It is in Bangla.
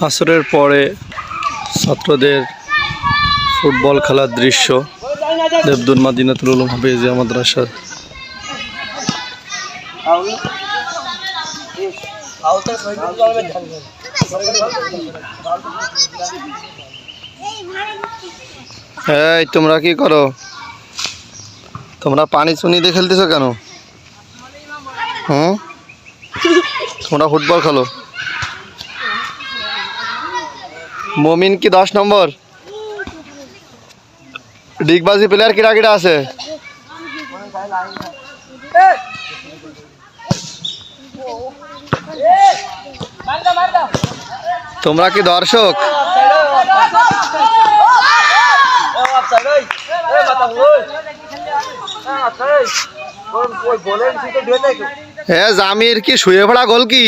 আসরের পরে ছাত্রদের ফুটবল খেলার দৃশ্য দেবদুর মাদিনাতুল উলুম হাফেজিয়া মাদ্রাসার। এই তোমরা কি করো? তোমরা পানি চুনি দিয়ে খেলতেছো কেন? তোমরা ফুটবল খেলো। মমিন কি 10 নম্বর? ডিগবাজি প্লেয়ার কিরা কিরা আছে? তোমরা কি দর্শক? হ্যাঁ, জামির কি শুয়ে পড়া গোল কি?